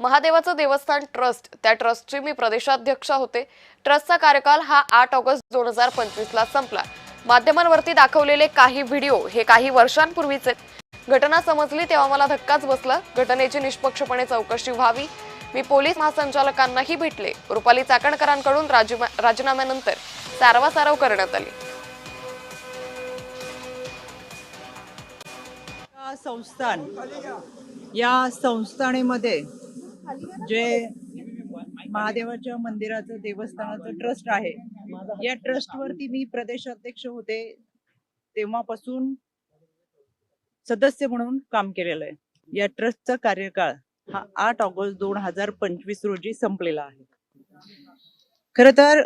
महादेवाचं देवस्थान ट्रस्ट, त्या ट्रस्टची मी प्रदेशाध्यक्ष होते। ट्रस्टचा कार्यकाल हा 8 ऑगस्ट 2025 ला संपला। माध्यमांवरती दाखवलेले काही व्हिडिओ हे काही वर्षांपूर्वीचे। घटना समजली तेव्हा मला धक्काच बसला। घटनेची निष्पक्षपणे चौकशी व्हावी। मी पोलीस महासंचालकांनाही भेटले। रुपाली चाकणकरांकडून राजीनाम्यानंतर सारवासारव करण्यात आली। या संस्थानेमध्ये जे महादेवाच्या मंदिराचं देवस्थानाचं ट्रस्ट आहे, या ट्रस्टवरती मी प्रदेश अध्यक्ष होते तेव्हापासून सदस्य म्हणून काम केलेलं आहे। या ट्रस्टचा कार्यकाळ हा 8 ऑगस्ट 2025 रोजी संपलेला आहे। खरं तर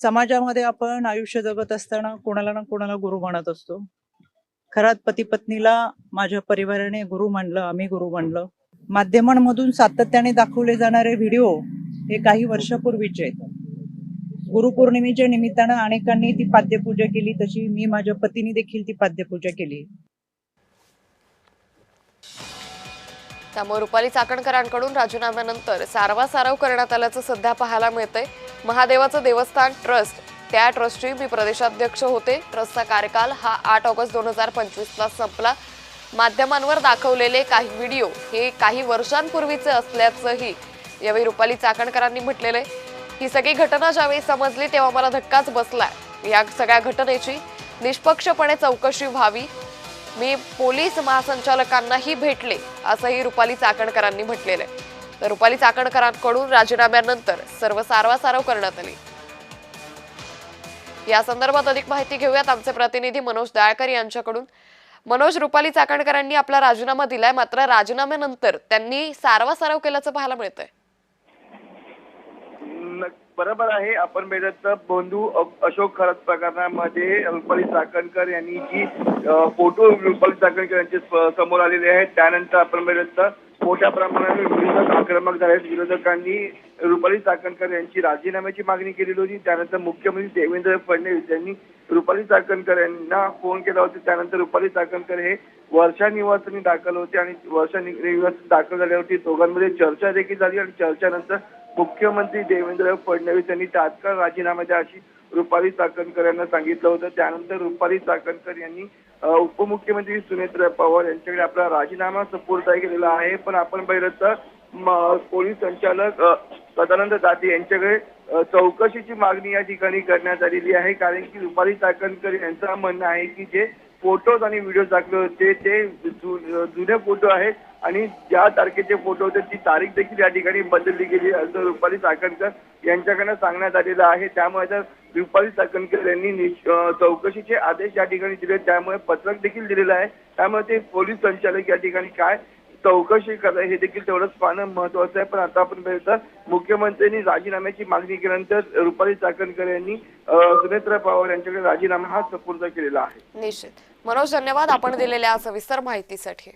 समाजामध्ये आपण आयुष्य जगत असताना कोणाला ना कोणाला गुरु मानत असतो। खरात पती पत्नीला माझ्या परिवाराने गुरु मानलं, आम्ही गुरु मानलं। माध्यमांमधून सातत्याने दाखवले जाणारे व्हिडिओ हे काही वर्षापूर्वीचे आहेत। गुरुपौर्णिमेच्या निमित्तानं अनेकांनी ती पाद्यपूजा केली, तशी मी माझ्या पतीने देखील ती पाद्यपूजा केली। त्यामुळे रुपाली चाकणकरांकडून राजीनाम्यानंतर सारवासारव करण्यात आल्याचं सध्या पाहायला मिळतंय। महादेवाचं देवस्थान ट्रस्ट, त्या ट्रस्टची मी प्रदेशाध्यक्ष होते। ट्रस्टचा कार्यकाल हा 8 ऑगस्ट 2025 ला संपला। माध्यमांवर दाखवलेले काही व्हिडिओ हे काही वर्षांपूर्वीचे असल्याचंही यावेळी रुपाली चाकणकरांनी म्हटलेलं आहे। ही सगळी घटना ज्यावेळी समजली तेव्हा मला धक्काच बसलाय। या सगळ्या घटनेची निष्पक्षपणे चौकशी व्हावी। मी पोलीस महासंचालकांनाही भेटले, असंही रुपाली चाकणकरांनी म्हटलेलं आहे। तर रुपाली चाकणकरांकडून राजीनाम्यानंतर सर्व सारवासारव करण्यात आली। या संदर्भात अधिक माहिती घेऊयात आमचे प्रतिनिधी मनोज दाळकर यांच्याकडून। मनोज, रुपाली चाकणकरांनी आपला राजीनामा दिलाय, मात्र राजीनाम्यानंतर त्यांनी सारवासारव केल्याचं पाहायला मिळतंय। बरोबर आहे। आपण बघितलं बंधू अशोक खरात प्रकरणामध्ये रुपाली चाकणकर यांनी जी फोटो रुपाली चाकणकर यांचे समोर आलेले आहेत, त्यानंतर आपण बघितलं मोठ्या प्रमाणात विरोधक आक्रमक झाले। विरोधकांनी रुपाली चाकणकर यांची राजीनाम्याची मागणी केलेली होती। त्यानंतर मुख्यमंत्री देवेंद्र फडणवीस यांनी रुपाली चाकणकर यांना फोन केला होता। त्यानंतर रुपाली चाकणकर हे वर्षा निवासस्थानी दाखल होते आणि वर्षा निवासस्थानी दाखल झाल्यावरती दोघांमध्ये चर्चा देखील झाली आणि चर्चेनंतर मुख्यमंत्री देवेंद्र फडणवीस यांनी तात्काळ राजीनामा द्या अशी रुपाली चाकणकर यांना सांगितलं होतं। त्यानंतर रुपाली चाकणकर यांनी उपमुख्यमंत्री सुनेत्र पवार यांच्याकडे आपला राजीनामा सुपूर्द केलेला आहे। पण आपण बघितलं पोलीस संचालक सदानंद दाते यांच्याकडे चौकशीची मागणी या ठिकाणी करण्यात आलेली आहे। कारण की रुपाली चाकणकर यांचं म्हणणं आहे की जे फोटोज आणि व्हिडिओ दाखवले होते ते जुने फोटो आहेत आणि ज्या तारखेचे फोटो होते ती तारीख देखील या ठिकाणी बदलली गेली असं रुपाली चाकणकर यांच्याकडे सांगण्यात आलेलं आहे। त्यामुळे तर रुपाली चाकणकर यांनी चौकशीचे आदेश या ठिकाणी दिले, त्यामुळे पत्रक देखील दिलेलं आहे। त्यामुळे ते पोलीस संचालक या ठिकाणी काय चौकशी करतात हे देखील तेवढंच पाहणं महत्वाचं आहे। पण आता आपण बघितलं मुख्यमंत्र्यांनी राजीनाम्याची मागणी केल्यानंतर रुपाली चाकणकर यांनी सुनेत्र पवार यांच्याकडे राजीनामा हा सुपूर्द केलेला आहे। निश्चित मनोज, धन्यवाद आपण दिलेल्या सविस्तर माहितीसाठी।